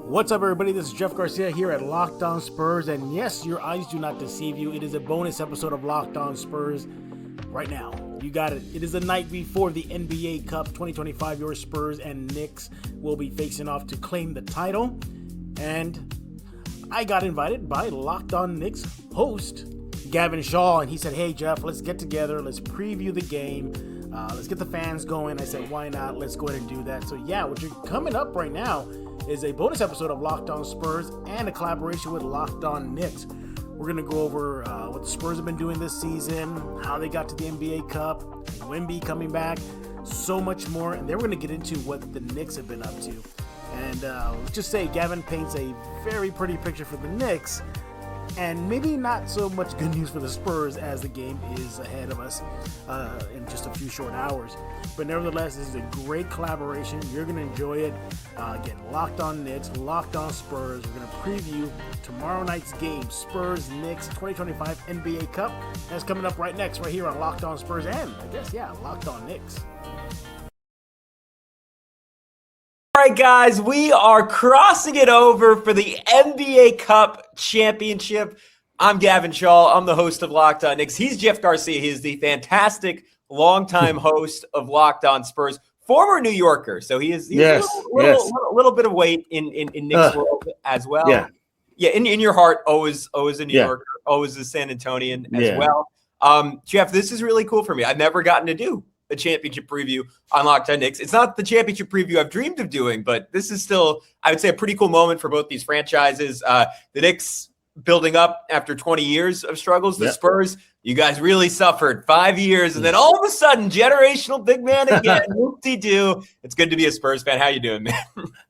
What's up, everybody? This is Jeff Garcia here at Locked On Spurs, and yes, your eyes do not deceive you. It is a bonus episode of Locked On Spurs right now. You got it. It is the night before the NBA Cup 2025. Your Spurs and Knicks will be facing off to claim the title, and I got invited by Locked On Knicks host Gavin Schall, and he said, "Hey, Jeff, let's get together. Let's preview the game. Let's get the fans going." I said, "Why not? Let's go ahead and do that." So yeah, what you're coming up right now is a bonus episode of Locked On Spurs and a collaboration with Locked On Knicks. We're going to go over what the Spurs have been doing this season, how they got to the NBA Cup, Wemby coming back, so much more. And then we're going to get into what the Knicks have been up to. And let's just say Gavin paints a very pretty picture for the Knicks, and maybe not so much good news for the Spurs as the game is ahead of us in just a few short hours. But nevertheless, this is a great collaboration. You're going to enjoy it. Again, Locked On Knicks, Locked On Spurs. We're going to preview tomorrow night's game, Spurs-Knicks 2025 NBA Cup. That's coming up right next, right here on Locked On Spurs and, I guess, Locked On Knicks. All right, guys, we are crossing it over for the NBA Cup Championship. I'm Gavin Schall. I'm the host of Locked On Knicks. He's Jeff Garcia. He's the fantastic longtime host of Locked On Spurs, former New Yorker. So he's a little bit of weight in Knicks world as well. Yeah. In your heart, always a New Yorker, always a San Antonian as well. Jeff, this is really cool for me. I've never gotten to do a championship preview on Locked On Knicks. It's not the championship preview I've dreamed of doing, but this is still, I would say, a pretty cool moment for both these franchises. The Knicks building up after 20 years of struggles. The Spurs, you guys really suffered 5 years, and then all of a sudden, generational big man again. Whoop-de-doo. It's good to be a Spurs fan. How you doing, man?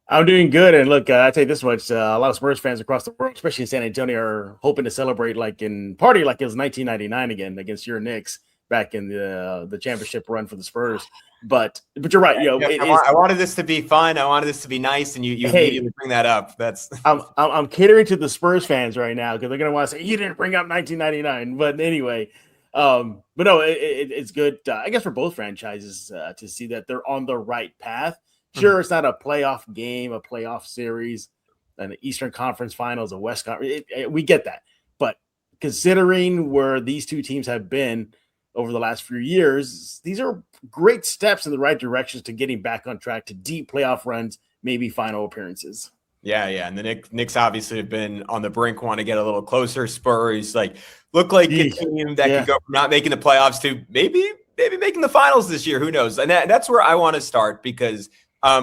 I'm doing good, and look, I tell you this much: a lot of Spurs fans across the world, especially in San Antonio, are hoping to celebrate like it was 1999 again against your Knicks back in the championship run for the Spurs. But you're right. I wanted this to be fun. I wanted this to be nice, and you immediately bring that up. I'm catering to the Spurs fans right now because they're going to want to say you didn't bring up 1999. But anyway, but no, it's good. I guess for both franchises to see that they're on the right path. Sure, It's not a playoff game, a playoff series, an Eastern Conference Finals, a West Conference. We get that, but considering where these two teams have been over the last few years, these are great steps in the right directions to getting back on track to deep playoff runs, maybe final appearances. Yeah. And the Knicks obviously have been on the brink, want to get a little closer. Spurs look like a team that could go from not making the playoffs to maybe making the finals this year. Who knows? And that's where I want to start because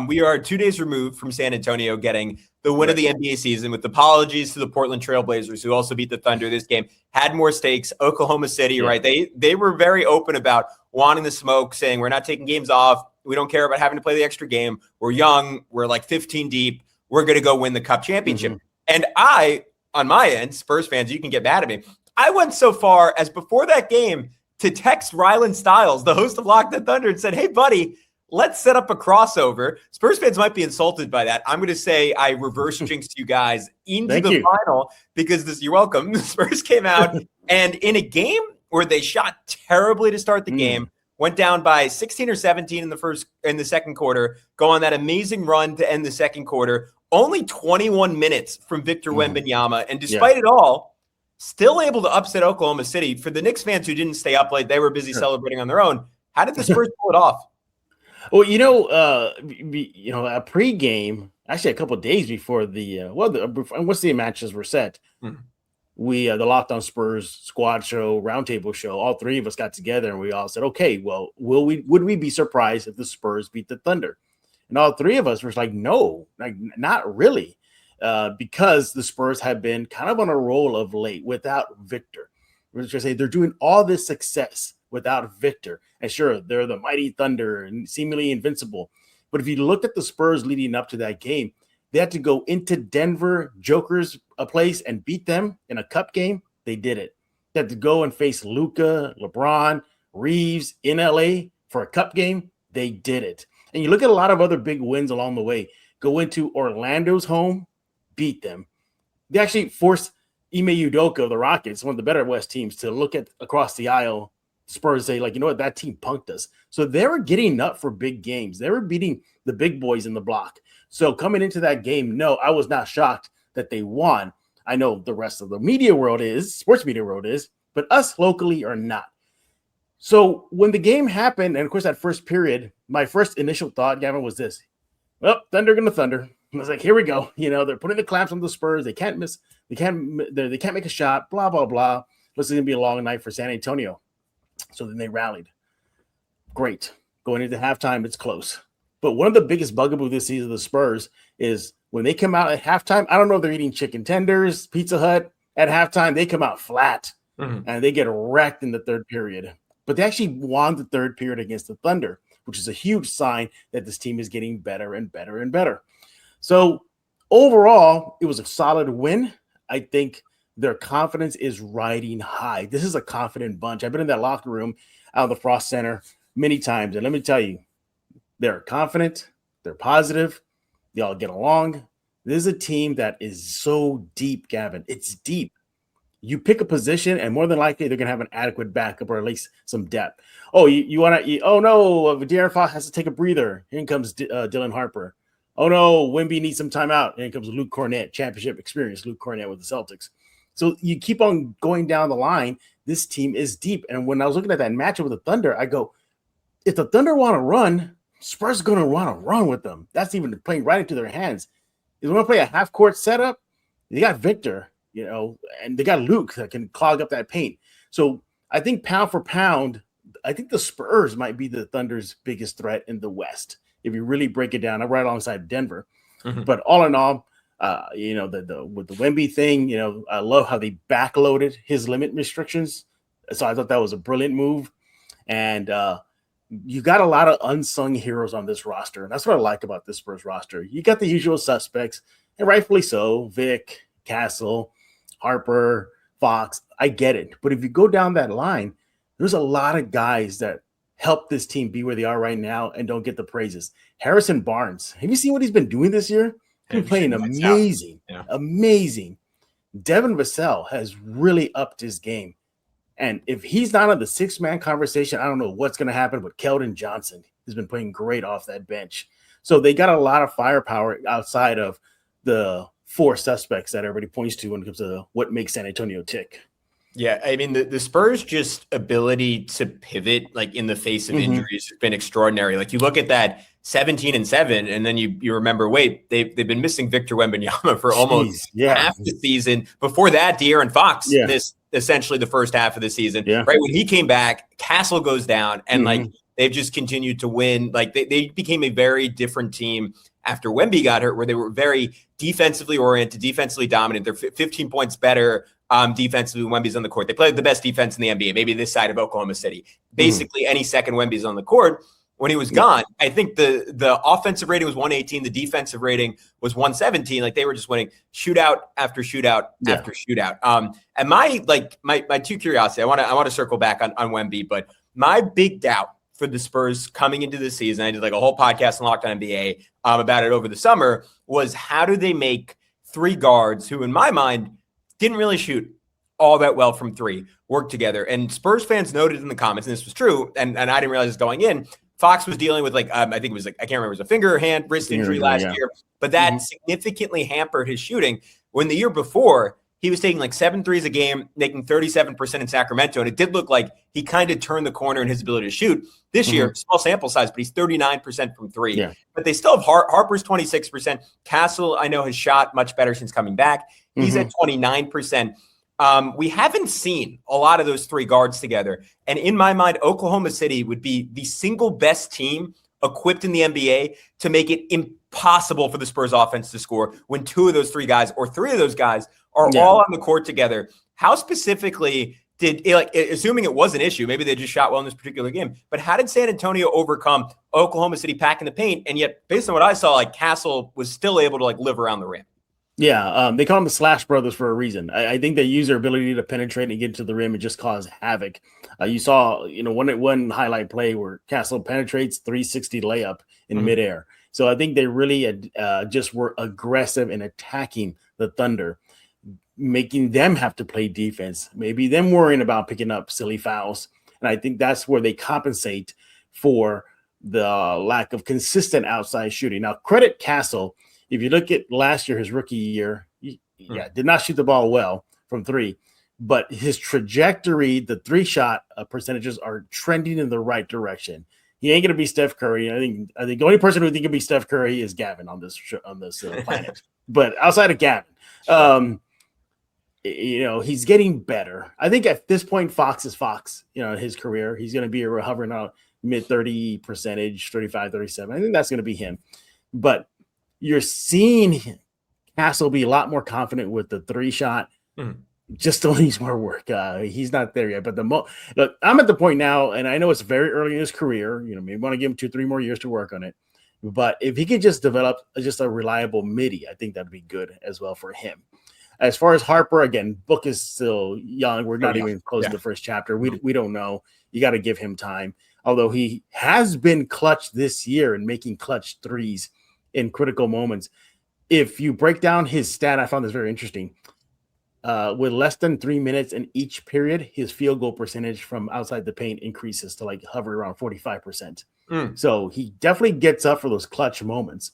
we are 2 days removed from San Antonio getting the win of the NBA season, with apologies to the Portland Trailblazers, who also beat the Thunder this game, had more stakes. Oklahoma City, right? They were very open about wanting the smoke, saying we're not taking games off. We don't care about having to play the extra game. We're young. We're like 15 deep. We're going to go win the Cup championship. And I, on my end, Spurs fans, you can get mad at me. I went so far as before that game to text Rylan Stiles, the host of Locked On Thunder, and said, "Hey, buddy, let's set up a crossover." Spurs fans might be insulted by that. I'm going to say I reverse jinxed you guys into the final because you're welcome. The Spurs came out and in a game where they shot terribly to start the game, went down by 16 or 17 in the second quarter, go on that amazing run to end the second quarter, only 21 minutes from Victor Wembanyama. And despite it all, still able to upset Oklahoma City. For the Knicks fans who didn't stay up late, they were busy celebrating on their own. How did the Spurs pull it off? Well, a pregame, actually a couple of days before once the matches were set, we the Locked On Spurs squad show, roundtable show, all three of us got together and we all said, okay, well, would we be surprised if the Spurs beat the Thunder? And all three of us were like, no, not really, because the Spurs have been kind of on a roll of late without Victor. We're just saying they're doing all this success without Victor. And sure, they're the mighty Thunder and seemingly invincible. But if you looked at the Spurs leading up to that game, they had to go into Denver, Joker's place, and beat them in a cup game. They did it. They had to go and face Luka, LeBron, Reeves in LA for a cup game. They did it. And you look at a lot of other big wins along the way. Go into Orlando's home, beat them. They actually forced Ime Udoka of the Rockets, one of the better West teams, to look at across the aisle Spurs say, like, you know what, that team punked us. So they were getting up for big games. They were beating the big boys in the block. So coming into that game, no, I was not shocked that they won. I know the rest of the media world is, sports media world is, but us locally are not. So when the game happened, and of course that first period, my first initial thought, Gavin, was this: well, Thunder gonna thunder. I was like, here we go. You know, they're putting the clamps on the Spurs. They can't miss. They can't make a shot. Blah blah blah. This is gonna be a long night for San Antonio. So then they rallied. Great. Going into halftime, it's close. But one of the biggest bugaboo this season of the Spurs is when they come out at halftime. I don't know if they're eating chicken tenders, Pizza Hut at halftime. They come out flat and they get wrecked in the third period. But they actually won the third period against the Thunder, which is a huge sign that this team is getting better and better and better. So overall, it was a solid win. I think their confidence is riding high. This is a confident bunch. I've been in that locker room out of the Frost Center many times, and let me tell you, they're confident, they're positive, they all get along. This is a team that is so deep, Gavin. It's deep. You pick a position, and more than likely, they're going to have an adequate backup or at least some depth. Oh, you want to – oh, no, De'Aaron Fox has to take a breather. Here comes Dylan Harper. Oh, no, Wemby needs some timeout. Here comes Luke Cornett, championship experience, Luke Cornett with the Celtics. So you keep on going down the line. This team is deep. And when I was looking at that matchup with the Thunder, I go, if the Thunder want to run, Spurs are going to want to run with them. That's even playing right into their hands. If they want to play a half-court setup, they got Victor, you know, and they got Luke that can clog up that paint. So I think pound for pound, I think the Spurs might be the Thunder's biggest threat in the West. If you really break it down, I'm right alongside Denver. But all in all, you know, with the Wemby thing, you know, I love how they backloaded his limit restrictions. So I thought that was a brilliant move. And you got a lot of unsung heroes on this roster. And that's what I like about this Spurs roster. You got the usual suspects, and rightfully so: Vic, Castle, Harper, Fox. I get it. But if you go down that line, there's a lot of guys that help this team be where they are right now and don't get the praises. Harrison Barnes. Have you seen what he's been doing this year? He's been playing amazing. Yeah. Amazing. Devin Vassell has really upped his game. And if he's not on the six-man conversation, I don't know what's going to happen, but Keldon Johnson has been playing great off that bench. So they got a lot of firepower outside of the four suspects that everybody points to when it comes to what makes San Antonio tick. Yeah, I mean, the Spurs' just ability to pivot, like, in the face of injuries has been extraordinary. Like, you look at that 17-7, and then you remember, wait, they've been missing Victor Wembanyama for almost half the season. Before that, De'Aaron Fox missed essentially the first half of the season. Right when he came back, Castle goes down, and like they've just continued to win. Like they became a very different team after Wemby got hurt, where they were very defensively oriented, defensively dominant. They're 15 points better defensively when Wemby's on the court. They played the best defense in the NBA, maybe this side of Oklahoma City. Basically, any second Wemby's on the court. When he was gone, I think the offensive rating was 118. The defensive rating was 117. Like, they were just winning shootout after shootout after shootout. And my two curiosity, I want to circle back on Wemby, but my big doubt for the Spurs coming into the season, I did like a whole podcast on Locked On NBA about it over the summer, was how do they make three guards who, in my mind, didn't really shoot all that well from three work together. And Spurs fans noted in the comments, and this was true, and I didn't realize this going in, Fox was dealing with I think it was I can't remember, it was a finger, hand, wrist injury last year, but that significantly hampered his shooting. When the year before, he was taking like 7 threes a game, making 37% in Sacramento, and it did look like he kind of turned the corner in his ability to shoot. This year, small sample size, but he's 39% from three. But they still have Harper's 26%. Castle, I know, has shot much better since coming back. He's at 29%. We haven't seen a lot of those three guards together. And in my mind, Oklahoma City would be the single best team equipped in the NBA to make it impossible for the Spurs offense to score when two of those three guys or three of those guys are all on the court together. How specifically did, assuming it was an issue, maybe they just shot well in this particular game, but how did San Antonio overcome Oklahoma City packing the paint? And yet, based on what I saw, Castle was still able to live around the rim. Yeah, they call them the Slash Brothers for a reason. I think they use their ability to penetrate and get to the rim and just cause havoc. You saw, one highlight play where Castle penetrates 360 layup in midair. So I think they really just were aggressive in attacking the Thunder, making them have to play defense, maybe them worrying about picking up silly fouls. And I think that's where they compensate for the lack of consistent outside shooting. Now, credit Castle. If you look at last year, his rookie year, did not shoot the ball well from three, but his trajectory, the three-shot percentages are trending in the right direction. He ain't gonna be Steph Curry. I think the only person who think can be Steph Curry is Gavin on this planet. But outside of Gavin, he's getting better. I think at this point, Fox is Fox. In his career, he's gonna be hovering out mid 30 percentage, 35, 37. I think that's gonna be him. But you're seeing Castle be a lot more confident with the three-shot. Just still needs more work. He's not there yet. But look, I'm at the point now, and I know it's very early in his career. Maybe want to give him 2-3 more years to work on it. But if he could just develop just a reliable midi, I think that'd be good as well for him. As far as Harper, again, book is still young. We're not even close to the first chapter. We don't know. You got to give him time. Although he has been clutch this year and making clutch threes in critical moments. If you break down his stat, I found this very interesting. With less than 3 minutes in each period, his field goal percentage from outside the paint increases to hover around 45%. So he definitely gets up for those clutch moments.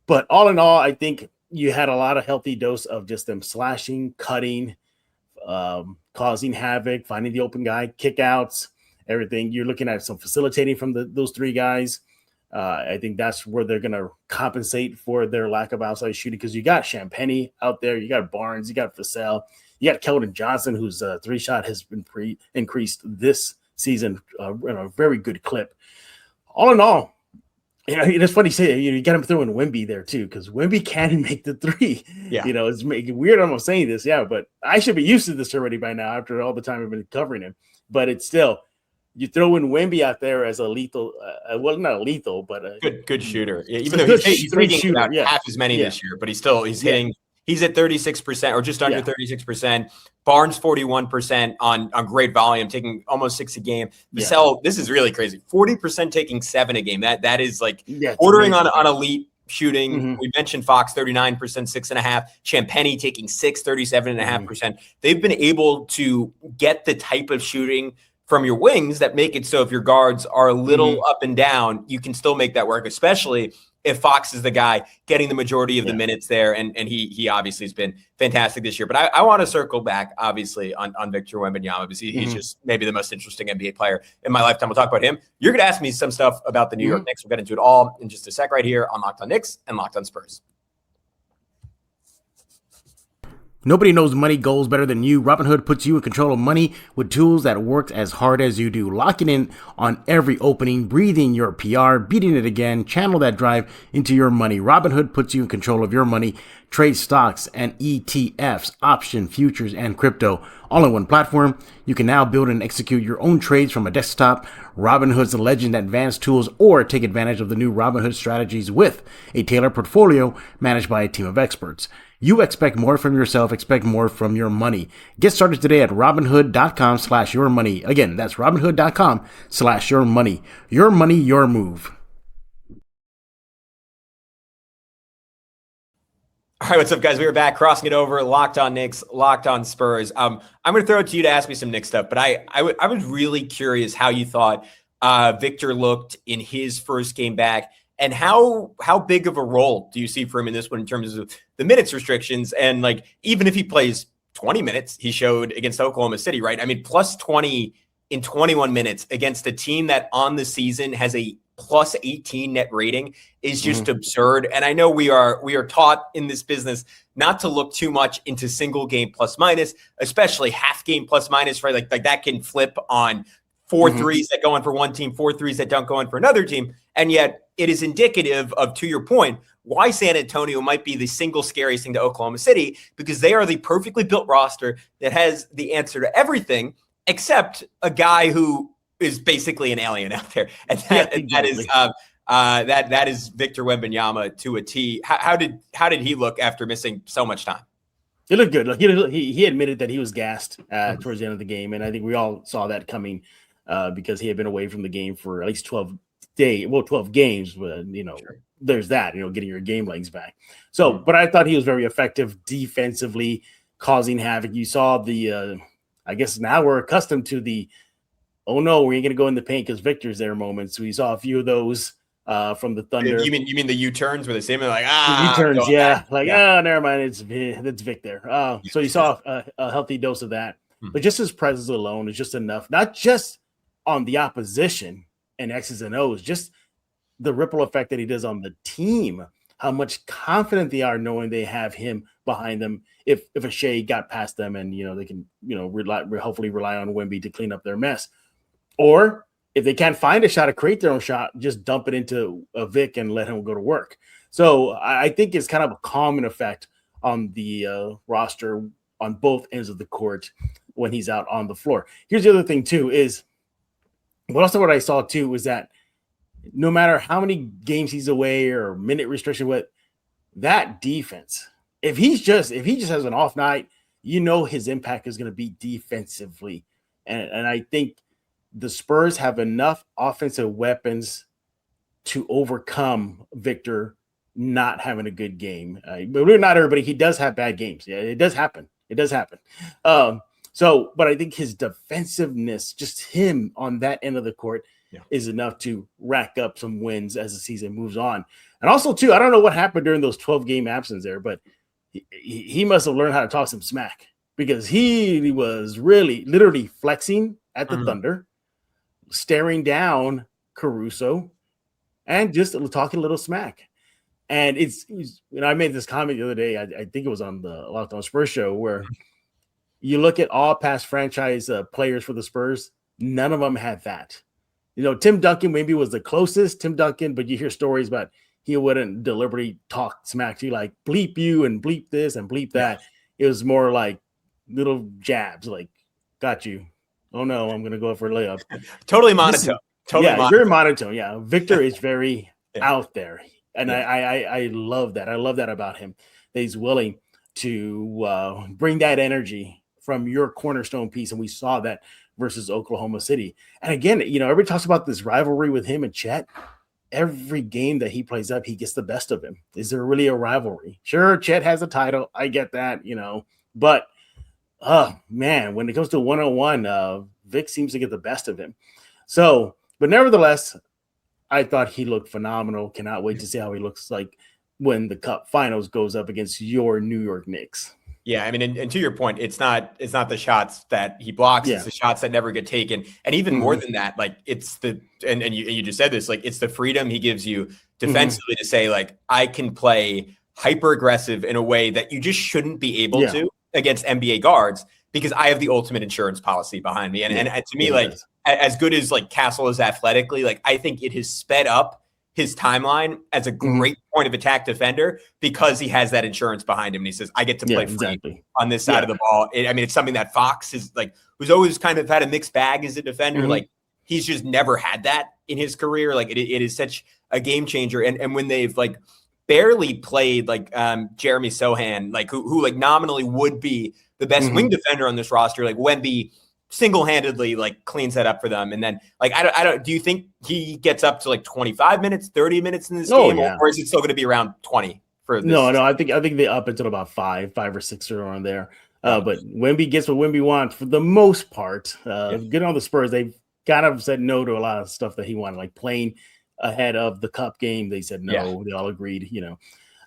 But all in all, I think you had a lot of healthy dose of just them slashing, cutting, causing havoc, finding the open guy, kickouts, everything. You're looking at some facilitating from those three guys. I think that's where they're going to compensate for their lack of outside shooting, because you got Champagny out there, you got Barnes, you got Vassell, you got Keldon Johnson, whose three-shot has been increased this season in a very good clip. All in all, it's funny to say, you got him throwing Wemby there too, because Wemby can make the three. Yeah. It's making weird I'm saying this, but I should be used to this already by now after all the time I've been covering him. But it's still, you throw in Wemby out there as a lethal, not a lethal, but a good shooter. Yeah, even though he's making about half as many this year, but he's hitting. He's at 36% or just under 36%. Barnes 41% on great volume, taking almost 6 a game. Vassell, this is really crazy. 40% taking 7 a game. That is bordering on elite shooting. We mentioned Fox 39%, 6.5. Champagny taking 6, 37.5%. They've been able to get the type of shooting from your wings that make it so if your guards are a little up and down, you can still make that work, especially if Fox is the guy getting the majority of the minutes there. And he obviously has been fantastic this year. But I want to circle back, obviously, on Victor Wembanyama, because he's just maybe the most interesting NBA player in my lifetime. We'll talk about him. You're going to ask me some stuff about the New York Knicks. We'll get into it all in just a sec right here on Locked On Knicks and Locked On Spurs. Nobody knows money goals better than you. Robinhood puts you in control of money with tools that work as hard as you do. Locking in on every opening, breathing your PR, beating it again, channel that drive into your money. Robinhood puts you in control of your money. Trade stocks and ETFs, option, futures, and crypto all in one platform. You can now build and execute your own trades from a desktop. Robinhood's Legend Advanced tools, or take advantage of the new Robinhood strategies with a tailored portfolio managed by a team of experts. You expect more from yourself, expect more from your money. Get started today at Robinhood.com/yourmoney. Again, that's Robinhood.com/yourmoney. Your money, your move. All right, what's up, guys? We are back, crossing it over, Locked On Knicks, Locked On Spurs. I'm going to throw it to you to ask me some Knicks stuff, but I was really curious how you thought Victor looked in his first game back. And how big of a role do you see for him in this one in terms of the minutes restrictions? And even if he plays 20 minutes, he showed against Oklahoma City, right? I mean, plus 20 in 21 minutes against a team that on the season has a plus 18 net rating is just absurd. And I know we are taught in this business not to look too much into single game plus minus, especially half game plus minus, right? Like that can flip on 4 threes that go in for one team, 4 threes that don't go in for another team. And yet it is indicative of, to your point, why San Antonio might be the single scariest thing to Oklahoma City, because they are the perfectly built roster that has the answer to everything except a guy who is basically an alien out there. And that is Victor Wembanyama to a T. How did he look after missing so much time? He looked good. He admitted that he was gassed towards the end of the game, and I think we all saw that coming because he had been away from the game for at least 12 games. There's that, getting your game legs back. So, but I thought he was very effective defensively, causing havoc. You saw I guess now we're accustomed to the oh no, we ain't gonna go in the paint because Victor's there moments. We saw a few of those from the Thunder. You mean the U-turns where they say like the U-turns, yeah, never mind, it's Vic there. So you saw a healthy dose of that, but just his presence alone is just enough, not just on the opposition and X's and O's, just the ripple effect that he does on the team. How much confident they are knowing they have him behind them. If a Shea got past them and they can hopefully rely on Wemby to clean up their mess, or if they can't find a shot to create their own shot, just dump it into a Vic and let him go to work. So I think it's kind of a common effect on the roster on both ends of the court when he's out on the floor. Here's the other thing too is what I saw too was that no matter how many games he's away or minute restriction with that defense, if he just has an off night, his impact is going to be defensively. And I think the Spurs have enough offensive weapons to overcome Victor not having a good game. But not everybody, he does have bad games. Yeah, it does happen. But I think his defensiveness, just him on that end of the court, is enough to rack up some wins as the season moves on. And also, too, I don't know what happened during those 12-game absence there, but he must have learned how to talk some smack because he was literally flexing at the Thunder, staring down Caruso, and just talking a little smack. And I made this comment the other day, I think it was on the Locked On Spurs show, where you look at all past franchise players for the Spurs, none of them had that. Tim Duncan maybe was the closest, but you hear stories about he wouldn't deliberately talk smack to you like bleep you and bleep this and bleep that. It was more like little jabs, like, got you. Oh no, I'm going to go for a layup. Totally monotone. Very monotone. Yeah. Victor is very out there. And I love that. I love that about him. That he's willing to bring that energy from your cornerstone piece. And we saw that versus Oklahoma City. And again, everybody talks about this rivalry with him and Chet. Every game that he plays up, he gets the best of him. Is there really a rivalry? Sure, Chet has a title. I get that, but man, when it comes to one-on-one, Vic seems to get the best of him. So, but nevertheless, I thought he looked phenomenal. Cannot wait to see how he looks like when the Cup Finals goes up against your New York Knicks. Yeah, I mean, and to your point, it's not the shots that he blocks, it's the shots that never get taken. And even more than that, like it's and you just said this, like it's the freedom he gives you defensively to say, like, I can play hyper aggressive in a way that you just shouldn't be able to against NBA guards because I have the ultimate insurance policy behind me. And to me, like, as good as like Castle is athletically, like I think it has sped up his timeline as a great point of attack defender because he has that insurance behind him. And he says, I get to play free on this side of the ball. It's something that Fox is like, who's always kind of had a mixed bag as a defender. Like he's just never had that in his career. Like it is such a game changer. And when they've like barely played like Jeremy Sohan, like who like nominally would be the best wing defender on this roster, like Wemby single-handedly like cleans that up for them. And then like I don't do you think he gets up to like 25 minutes, 30 minutes in this game, or is it still going to be around 20 for this? No, I think they up until about 5 or 6 or around there. But Wemby gets what Wemby wants for the most part. Good on the Spurs. They've kind of said no to a lot of stuff that he wanted, like playing ahead of the Cup game. They said no. They all agreed,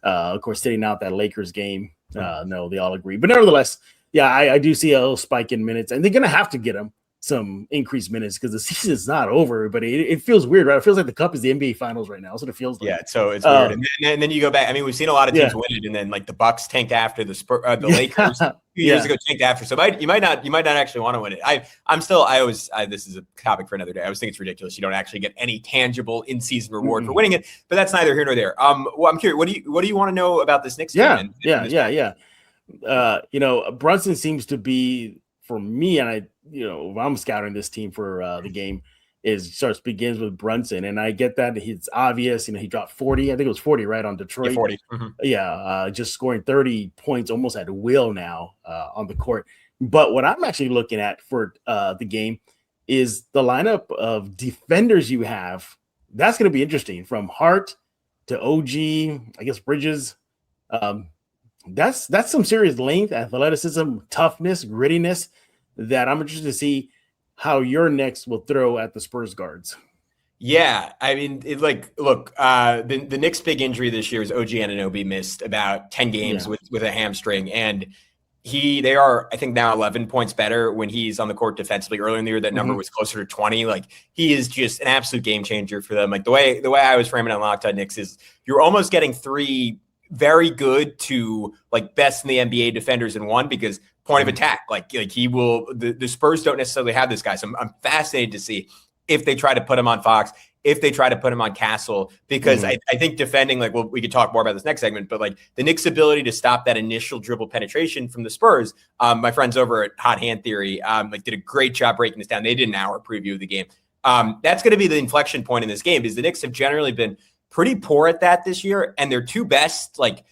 of course, sitting out that Lakers game. No, they all agreed. But nevertheless, I do see a little spike in minutes, and they're going to have to get him some increased minutes because the season's not over, but it feels weird, right? It feels like the Cup is the NBA Finals right now. That's what it feels like. Yeah, so it's weird. And then you go back. I mean, we've seen a lot of teams win it, and then like the Bucks tanked after the Lakers 2 years ago tanked after. So you might not actually want to win it. This is a topic for another day. I always think it's ridiculous. You don't actually get any tangible in-season reward for winning it, but that's neither here nor there. Well, I'm curious. What do you want to know about this Knicks game? Brunson seems to be, for me, and if I'm scouting this team for the game, begins with Brunson, and I get that it's obvious. He dropped 40. I think it was 40, right, on Detroit. 40. Just scoring 30 points almost at will now on the court. But what I'm actually looking at for the game is the lineup of defenders you have. That's going to be interesting, from Hart to OG, I guess Bridges. That's some serious length, athleticism, toughness, grittiness that I'm interested to see how your Knicks will throw at the Spurs guards. Yeah, I mean, look, the Knicks' big injury this year is OG Anunoby missed about 10 games with a hamstring, and they are, I think, now 11 points better when he's on the court defensively. Earlier in the year, that number was closer to 20. Like, he is just an absolute game changer for them. Like, the way I was framing on Locked On Knicks is you're almost getting three very good to like best in the NBA defenders in one, because point of attack, like he will. The Spurs don't necessarily have this guy, so I'm fascinated to see if they try to put him on Fox, if they try to put him on Castle, because I think defending, like, well, we could talk more about this next segment, but like the Knicks' ability to stop that initial dribble penetration from the Spurs, my friends over at Hot Hand Theory like did a great job breaking this down. They did an hour preview of the game. That's going to be the inflection point in this game, because the Knicks have generally been pretty poor at that this year, and their two best like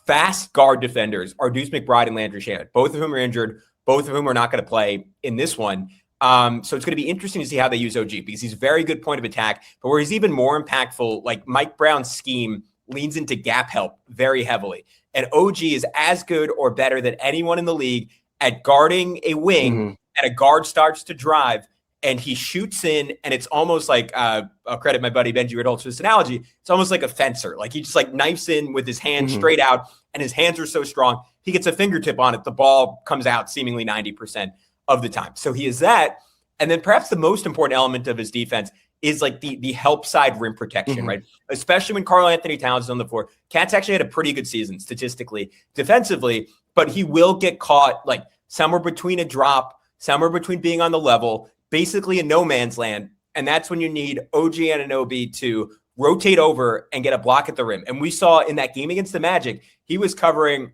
fast guard defenders are Deuce McBride and Landry Shamet, both of whom are injured, both of whom are not going to play in this one. So it's going to be interesting to see how they use OG, because he's a very good point of attack, but where he's even more impactful, like Mike Brown's scheme leans into gap help very heavily. And OG is as good or better than anyone in the league at guarding a wing, and a guard starts to drive and he shoots in, and it's almost like, I'll credit my buddy Benji Ritholtz for this analogy, it's almost like a fencer. Like he just like knifes in with his hands straight out, and his hands are so strong, he gets a fingertip on it, the ball comes out seemingly 90% of the time. So he is that. And then perhaps the most important element of his defense is like the help side rim protection, right? Especially when Karl-Anthony Towns is on the floor. Cat's actually had a pretty good season statistically, defensively, but he will get caught like somewhere between a drop, somewhere between being on the level, basically in no man's land. And that's when you need OG Anunoby to rotate over and get a block at the rim. And we saw in that game against the Magic, he was covering,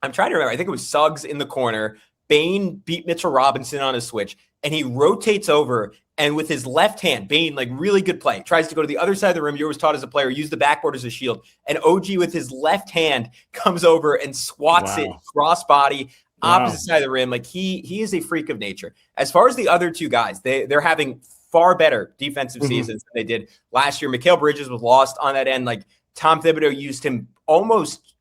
I'm trying to remember, I think it was Suggs in the corner. Bane beat Mitchell Robinson on a switch, and he rotates over, and with his left hand, Bane, like really good play, tries to go to the other side of the rim. You're always taught as a player, use the backboard as a shield. And OG with his left hand comes over and swats it crossbody, opposite side of the rim. Like he is a freak of nature. As far as the other two guys, they're having far better defensive seasons than they did last year. Mikal Bridges was lost on that end. Like Tom Thibodeau used him almost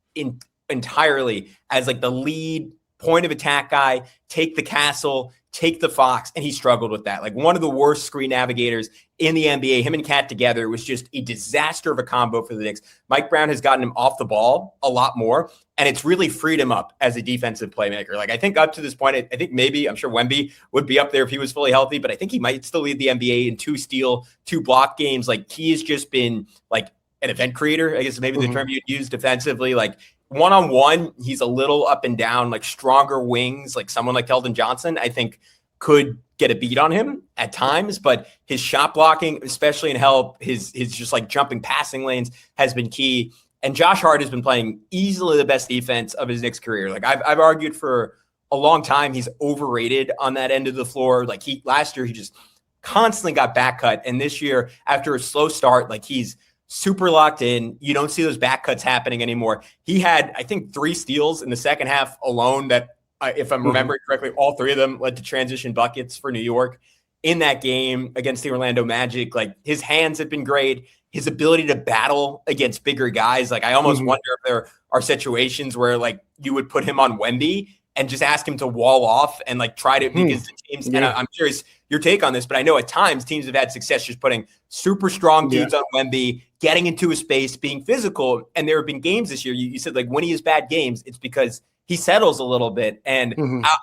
entirely as like the lead point of attack guy, take the Castle, take the Fox, and he struggled with that. Like one of the worst screen navigators in the NBA. Him and Cat together was just a disaster of a combo for the Knicks. Mike Brown has gotten him off the ball a lot more, and it's really freed him up as a defensive playmaker. Like I think up to this point, I think maybe, I'm sure Wemby would be up there if he was fully healthy, but I think he might still lead the NBA in 2 steal, 2 block games. Like he has just been like an event creator, I guess maybe the term you'd use defensively. Like one-on-one, he's a little up and down, like stronger wings, like someone like Keldon Johnson, I think could get a beat on him at times, but his shot blocking, especially in help, his just like jumping passing lanes has been key. And Josh Hart has been playing easily the best defense of his Knicks career. Like I've argued for a long time, he's overrated on that end of the floor. Like last year, he just constantly got back cut. And this year, after a slow start, like he's super locked in. You don't see those back cuts happening anymore. He had, I think, 3 steals in the second half alone that, if I'm remembering correctly, all 3 of them led to transition buckets for New York in that game against the Orlando Magic. Like his hands have been great. His ability to battle against bigger guys. Like I almost wonder if there are situations where like you would put him on Wemby and just ask him to wall off and like try to, because the teams, and I'm curious your take on this, but I know at times teams have had success just putting super strong dudes on Wemby, getting into a space, being physical. And there have been games this year, you said like when he has bad games, it's because he settles a little bit. And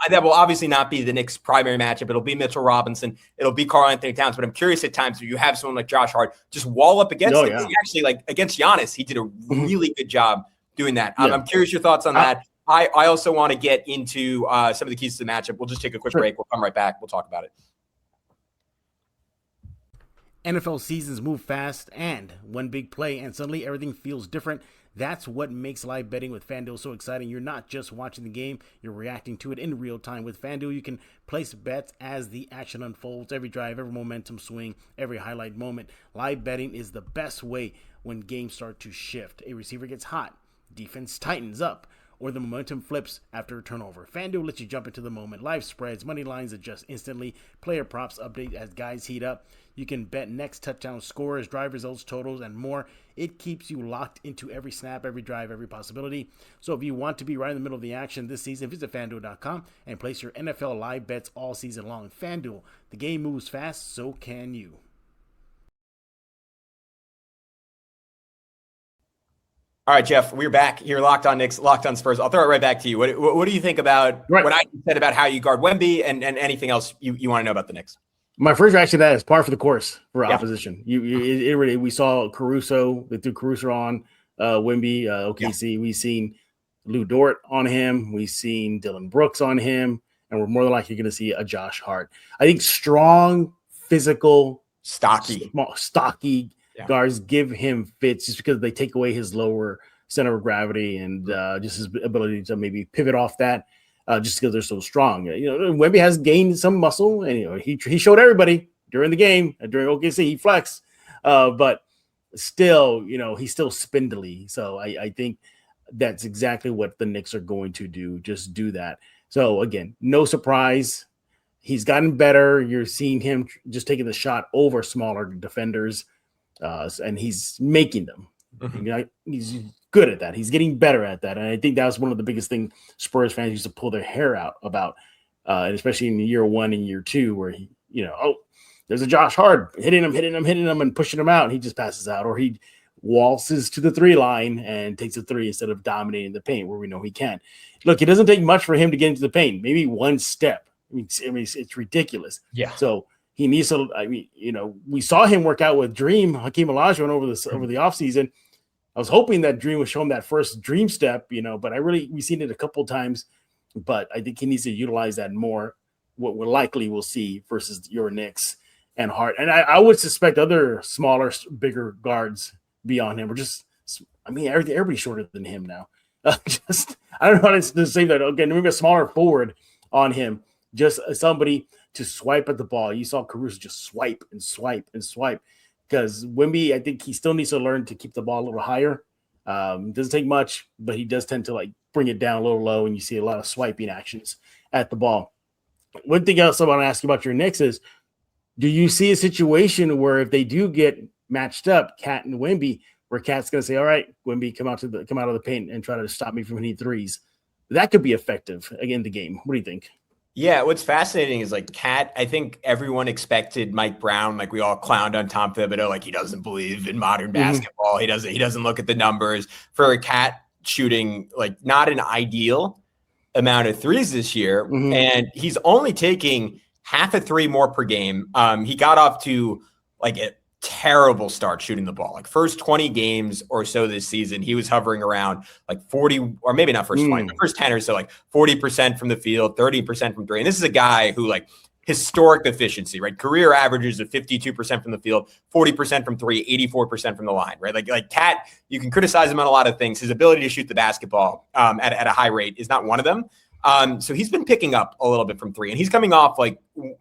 that will obviously not be the Knicks' primary matchup. It'll be Mitchell Robinson. It'll be Karl-Anthony Towns. But I'm curious at times where you have someone like Josh Hart just wall up against him. He actually, like against Giannis, he did a really good job doing that. I'm curious your thoughts on that. I also want to get into some of the keys to the matchup. We'll just take a quick break. We'll come right back. We'll talk about it. NFL seasons move fast, and one big play, and suddenly everything feels different. That's what makes live betting with FanDuel so exciting. You're not just watching the game, you're reacting to it in real time. With FanDuel, you can place bets as the action unfolds. Every drive, every momentum swing, every highlight moment. Live betting is the best way when games start to shift. A receiver gets hot, defense tightens up, or the momentum flips after a turnover. FanDuel lets you jump into the moment. Live spreads, money lines adjust instantly, player props update as guys heat up. You can bet next touchdown scores, drive results, totals, and more. It keeps you locked into every snap, every drive, every possibility. So if you want to be right in the middle of the action this season, visit FanDuel.com and place your NFL live bets all season long. FanDuel, the game moves fast, so can you. All right, Jeff, we're back here, Locked On Knicks, Locked On Spurs. I'll throw it right back to you. What do you think about what I said about how you guard Wemby and anything else you want to know about the Knicks? My first reaction to that is par for the course for opposition. We saw Caruso, they threw Caruso on Wemby, OKC. Yeah. We've seen Lou Dort on him. We've seen Dylan Brooks on him. And we're more than likely going to see a Josh Hart. I think strong, physical, stocky guards give him fits just because they take away his lower center of gravity and just his ability to maybe pivot off that just because they're so strong. Wemby has gained some muscle, and he showed everybody during the game, during OKC, he flexed, but still, he's still spindly. So I think that's exactly what the Knicks are going to do. Just do that. So again, no surprise. He's gotten better. You're seeing him just taking the shot over smaller defenders. And he's making them. Mm-hmm. He's good at that. He's getting better at that. And I think that was one of the biggest things Spurs fans used to pull their hair out about, and especially in year 1 and year 2, where he, there's a Josh Hart hitting him and pushing him out. And he just passes out, or he waltzes to the 3 line and takes a 3 instead of dominating the paint where we know he can. Look, it doesn't take much for him to get into the paint. Maybe one step. I mean, it's ridiculous. Yeah. So he needs to, we saw him work out with Dream, Hakeem Olajuwon over the offseason. I was hoping that Dream would show him that first Dream step, but we've seen it a couple of times, but I think he needs to utilize that more. What we're likely will see versus your Knicks and Hart. And I would suspect other smaller, bigger guards beyond him. Everybody's shorter than him now. I don't know how to say that. Okay, maybe a smaller forward on him. Just somebody to swipe at the ball. You saw Caruso just swipe and swipe and swipe, because Wemby, I think he still needs to learn to keep the ball a little higher. Doesn't take much, but he does tend to bring it down a little low, and you see a lot of swiping actions at the ball. One thing else I want to ask you about your Knicks is, do you see a situation where if they do get matched up, Cat and Wemby, where Cat's going to say, all right, Wemby, come out of the paint and try to stop me from hitting threes? That could be effective in the game. What do you think? Yeah, what's fascinating is Cat, I think everyone expected Mike Brown, we all clowned on Tom Thibodeau, he doesn't believe in modern basketball. He doesn't look at the numbers. For a Cat shooting not an ideal amount of threes this year, and he's only taking half a 3 more per game. He got off to a terrible start shooting the ball. First 20 games or so this season, he was hovering around 40, or maybe not first 20, but first 10 or so, 40% from the field, 30% from 3. And this is a guy who historic efficiency, right? Career averages of 52% from the field, 40% from 3, 84% from the line, right? Cat, you can criticize him on a lot of things. His ability to shoot the basketball at a high rate is not one of them. So he's been picking up a little bit from 3, and he's coming off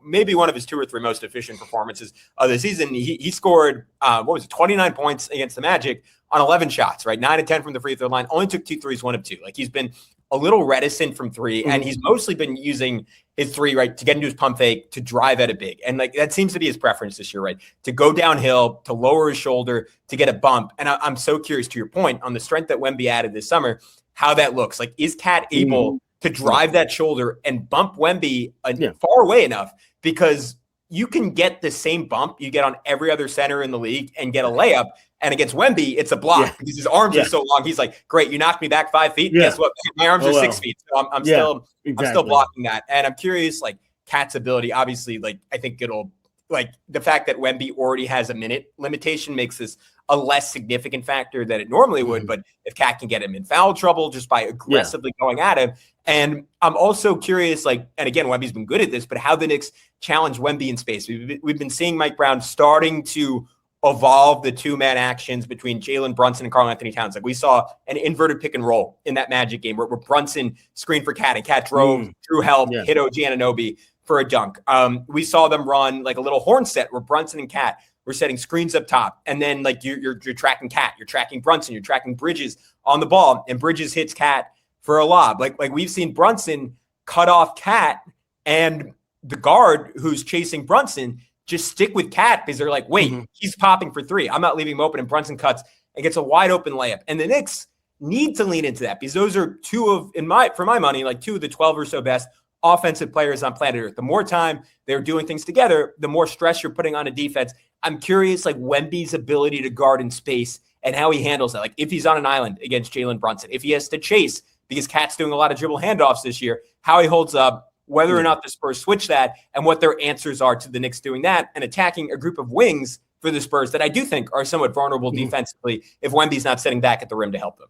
maybe one of his 2 or 3 most efficient performances of the season. He scored 29 points against the Magic on 11 shots, right? 9 of 10 from the free throw line. Only took 2 threes, 1 of 2. He's been a little reticent from 3, and he's mostly been using his 3, right, to get into his pump fake, to drive at a big, and that seems to be his preference this year, right? To go downhill, to lower his shoulder, to get a bump. And I'm so curious, to your point on the strength that Wemby added this summer, how that looks. Is Cat able to drive that shoulder and bump Wemby far away enough? Because you can get the same bump you get on every other center in the league and get a layup. And against Wemby, it's a block because his arms are so long. He's great, you knocked me back 5 feet. Guess what? My arms are 6 feet. So I'm still blocking that. And I'm curious, Cat's ability, obviously, I think it'll, the fact that Wemby already has a minute limitation makes this a less significant factor than it normally would. But if Cat can get him in foul trouble just by aggressively going at him. And I'm also curious, and again, Wemby's been good at this, but how the Knicks challenge Wemby in space. We've been seeing Mike Brown starting to evolve the 2-man actions between Jalen Brunson and Karl-Anthony Towns. We saw an inverted pick and roll in that Magic game where Brunson screened for Cat, and Cat drove, drew help, hit OG Anunoby for a dunk. We saw them run a little horn set where Brunson and Cat were setting screens up top, and then you're tracking Cat, you're tracking Brunson, you're tracking Bridges on the ball, and Bridges hits Cat for a lob. Like we've seen Brunson cut off Cat, and the guard who's chasing Brunson just stick with Cat because they're like, wait, he's popping for three. I'm not leaving him open. And Brunson cuts and gets a wide open layup. And the Knicks need to lean into that because those are for my money, like two of the 12 or so best offensive players on planet Earth. The more time they're doing things together, the more stress you're putting on a defense. I'm curious, like Wemby's ability to guard in space and how he handles that. Like if he's on an island against Jalen Brunson, if he has to chase because Cat's doing a lot of dribble handoffs this year, how he holds up, whether or not the Spurs switch that, and what their answers are to the Knicks doing that and attacking a group of wings for the Spurs that I do think are somewhat vulnerable defensively if Wemby's not sitting back at the rim to help them.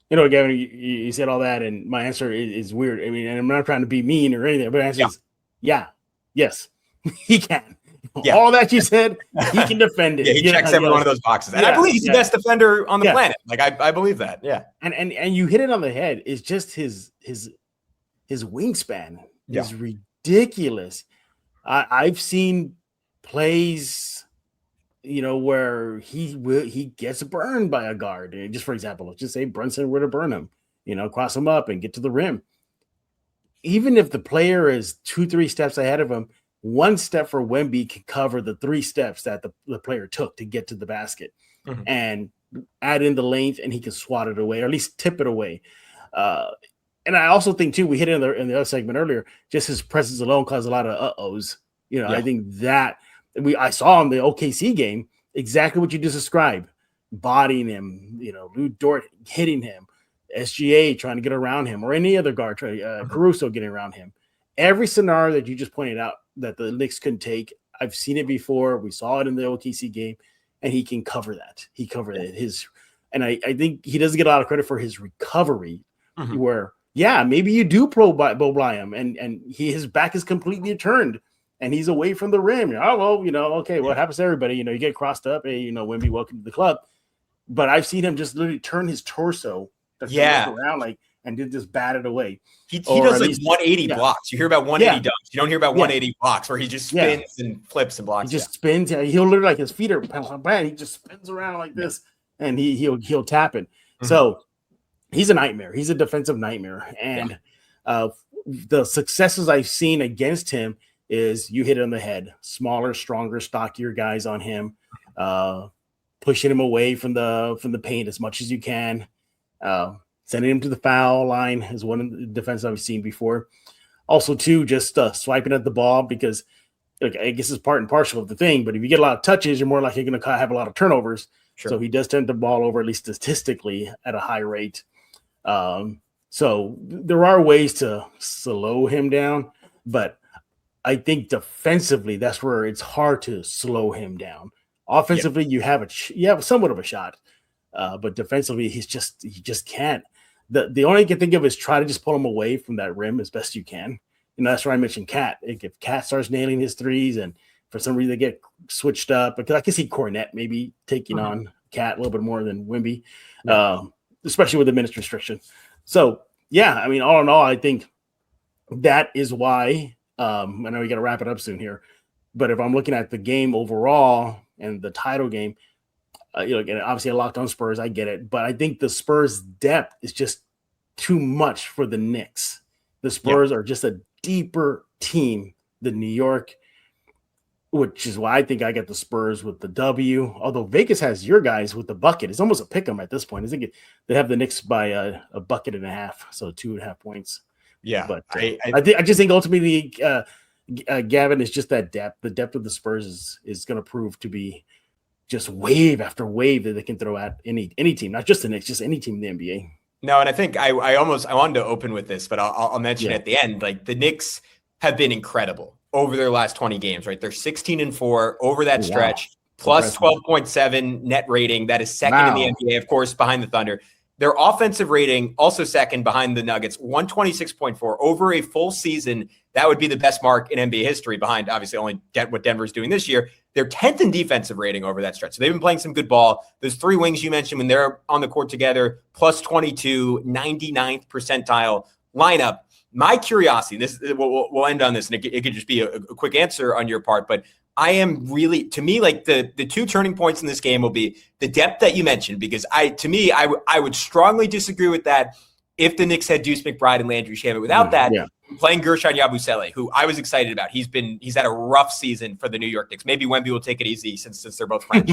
You know, Gavin, you said all that, and my answer is weird. I mean, and I'm not trying to be mean or anything, but my answer is yes, he can. Yeah. All that you said, he can defend it. Yeah, he checks every one of those boxes. And I believe he's the best defender on the planet. Like, I believe that, yeah. And you hit it on the head. It's just his wingspan is ridiculous. I've seen plays, you know, where he gets burned by a guard. And just for example, let's just say Brunson were to burn him, you know, cross him up and get to the rim. Even if the player is 2-3 steps ahead of him, one step for Wemby can cover the 3 steps that the player took to get to the basket and add in the length, and he can swat it away or at least tip it away. And I also think too, we hit it in the other segment earlier, just his presence alone caused a lot of uh-ohs. You know, I think that I saw in the OKC game exactly what you just described, bodying him, you know, Lou Dort hitting him, SGA trying to get around him, or any other guard, Caruso getting around him. Every scenario that you just pointed out that the Knicks couldn't take, I've seen it before. We saw it in the OKC game, and he can cover that. He covered it. And I think he doesn't get a lot of credit for his recovery, where maybe you do blow him, and his back is completely turned, and he's away from the rim. Oh, well, you know, okay, what happens to everybody? You know, you get crossed up. Hey, you know, Wemby, welcome to the club. But I've seen him just literally turn his torso around like and did just bat it away. He does like 180 blocks. You hear about 180 dunks. You don't hear about 180 blocks where he just spins and flips and blocks. He just spins. He'll literally, like, his feet are bang. He just spins around like this, and he'll tap it. So he's a nightmare. He's a defensive nightmare. And the successes I've seen against him is you hit it on the head. Smaller, stronger, stockier guys on him, pushing him away from the paint as much as you can. Sending him to the foul line is one of the defenses I've seen before. Also, too, just swiping at the ball because, look, I guess it's part and parcel of the thing. But if you get a lot of touches, you're more likely going to have a lot of turnovers. Sure. So he does turn the ball over, at least statistically, at a high rate. So there are ways to slow him down, but I think defensively that's where it's hard to slow him down. Offensively, you have somewhat of a shot, but defensively, he just can't. The only thing I can think of is try to just pull him away from that rim as best you can. You know, that's where I mentioned Cat. If Cat starts nailing his threes and for some reason they get switched up, because I can see Cornette maybe taking on Cat a little bit more than Wemby, especially with the minutes restriction. So, I mean, all in all, I think that is why I know we got to wrap it up soon here, but if I'm looking at the game overall and the title game, and obviously I locked on Spurs, I get it, but I think the Spurs depth is just too much for the Knicks. The Spurs are just a deeper team than New York, which is why I think I got the Spurs with the W. Although Vegas has your guys with the bucket. It's almost a pick 'em at this point. I think they have the Knicks by a bucket and a half, so 2.5 points. Yeah, but I just think ultimately, Gavin, is just that depth. The depth of the Spurs is going to prove to be just wave after wave that they can throw at any team, not just the Knicks, just any team in the NBA. No, and I think I wanted to open with this, but I'll mention at the end, like the Knicks have been incredible over their last 20 games, right? They're 16-4 over that stretch, plus 12.7 net rating. That is second in the NBA, of course, behind the Thunder. Their offensive rating, also second behind the Nuggets, 126.4 over a full season. That would be the best mark in NBA history, behind obviously only what Denver's doing this year. They're 10th in defensive rating over that stretch. So they've been playing some good ball. Those 3 wings you mentioned when they're on the court together, plus 22, 99th percentile lineup. My curiosity, we'll end on this, and it could just be a quick answer on your part, but I am really, to me, like the 2 turning points in this game will be the depth that you mentioned, because I would strongly disagree with that if the Knicks had Deuce McBride and Landry Shamet. Without that, playing Gershon Yabusele, who I was excited about. He's had a rough season for the New York Knicks. Maybe Wemby will take it easy since they're both French.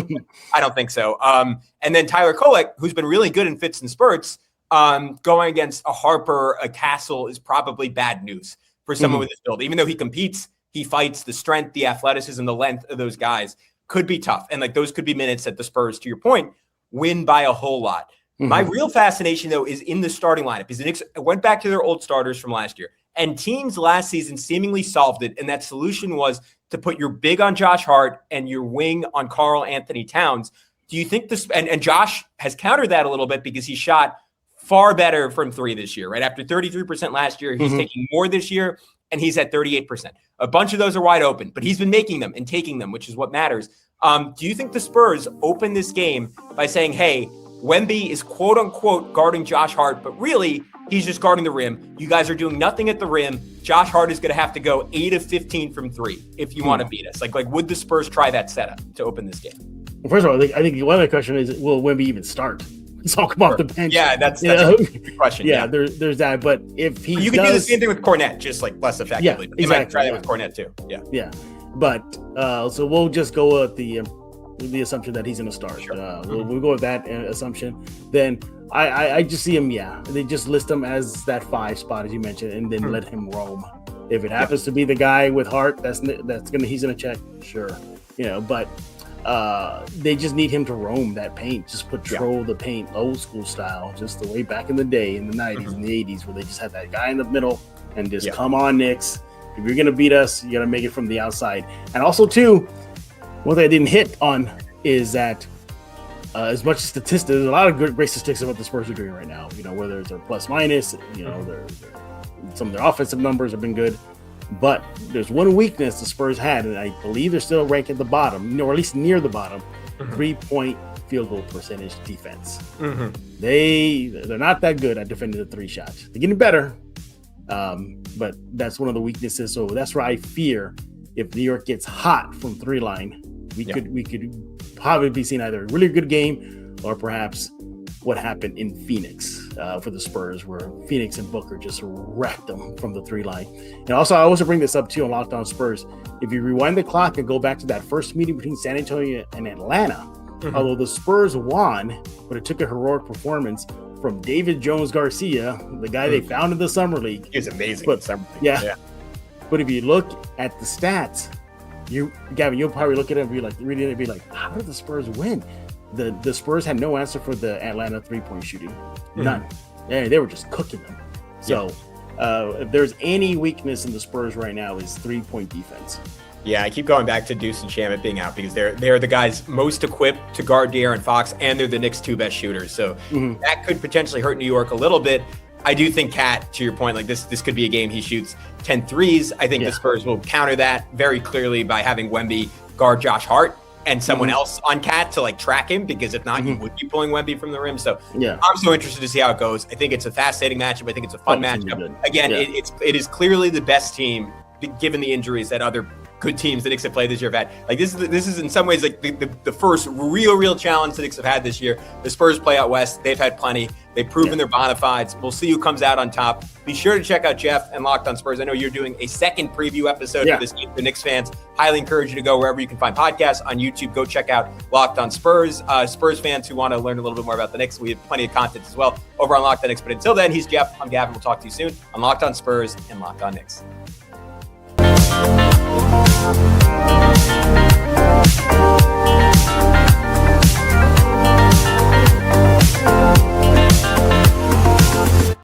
I don't think so. And then Tyler Kolek, who's been really good in fits and spurts, going against a Harper, a Castle is probably bad news for someone with this build. Even though he competes, he fights, the strength, the athleticism, the length of those guys could be tough. And like those could be minutes that the Spurs, to your point, win by a whole lot. My real fascination, though, is in the starting lineup. Because the Knicks went back to their old starters from last year. And teams last season seemingly solved it. And that solution was to put your big on Josh Hart and your wing on Karl Anthony Towns. Do you think this, and Josh has countered that a little bit because he shot far better from three this year, right? After 33% last year, he's taking more this year, and he's at 38%. A bunch of those are wide open, but he's been making them and taking them, which is what matters. Do you think the Spurs open this game by saying, hey, Wemby is quote unquote guarding Josh Hart, but really he's just guarding the rim. You guys are doing nothing at the rim. Josh Hart is going to have to go 8 of 15 from three if you want to beat us. Like, would the Spurs try that setup to open this game? Well, first of all, I think one other question is, will Wemby even start? Let's all come off the bench. Yeah, that's a good question. Yeah, there's that. But if he you can do the same thing with Cornette, just like less effectively. Yeah, exactly. You might try that with Cornette too. Yeah. But so we'll just go with the assumption that he's going to start. Sure. We'll go with that assumption. Then I just see him. Yeah, they just list him as that 5 spot as you mentioned, and then let him roam. If it happens to be the guy with Hart, he's gonna check. Sure, but. They just need him to roam that paint, just patrol the paint, old school style, just the way back in the day in the 90s and the 80s where they just had that guy in the middle and just come on, Knicks. If you're going to beat us, you got to make it from the outside. And also, too, one thing I didn't hit on is that as much as statistics, there's a lot of great statistics about the Spurs are doing right now. Whether it's a plus minus, some of their offensive numbers have been good. But there's one weakness the Spurs had, and I believe they're still ranked at the bottom, or at least near the bottom, 3-point field goal percentage defense. They're not that good at defending the 3 shots. They're getting better, but that's one of the weaknesses. So that's where I fear if New York gets hot from 3 line, we could probably be seeing either a really good game or perhaps what happened in Phoenix for the Spurs, where Phoenix and Booker just wrecked them from the 3 line. And also, I also bring this up too on Locked On Spurs. If you rewind the clock and go back to that first meeting between San Antonio and Atlanta, although the Spurs won, but it took a heroic performance from David Jones Garcia, the guy they found in the Summer League. He was amazing in the Summer League. Yeah. But if you look at the stats, Gavin, you'll probably look at it and be like, reading it and be like, how did the Spurs win? The Spurs had no answer for the Atlanta 3-point shooting. None. They were just cooking them. So if there's any weakness in the Spurs right now is 3-point defense. Yeah, I keep going back to Deuce and Shamet being out because they're the guys most equipped to guard De'Aaron Fox, and they're the Knicks' 2 best shooters. So that could potentially hurt New York a little bit. I do think Cat, to your point, like this could be a game he shoots 10 threes. I think the Spurs will counter that very clearly by having Wemby guard Josh Hart and someone else on Cat to like track him, because if not, you would be pulling Wemby from the rim. So I'm so interested to see how it goes. I think it's a fascinating matchup. I think it's a fun matchup. Again, it is clearly the best team, given the injuries that other good teams the Knicks have played this year have had. Like this is in some ways like the first real challenge the Knicks have had this year. The Spurs play out west. They've had plenty. They've proven their bona fides. We'll see who comes out on top. Be sure to check out Jeff and Locked On Spurs. I know you're doing a second preview episode for this game. The Knicks fans, highly encourage you to go wherever you can find podcasts. On YouTube, go check out Locked On Spurs. Spurs fans who want to learn a little bit more about the Knicks, we have plenty of content as well over on Locked On Knicks. But until then, he's Jeff. I'm Gavin. We'll talk to you soon on Locked On Spurs and Locked On Knicks.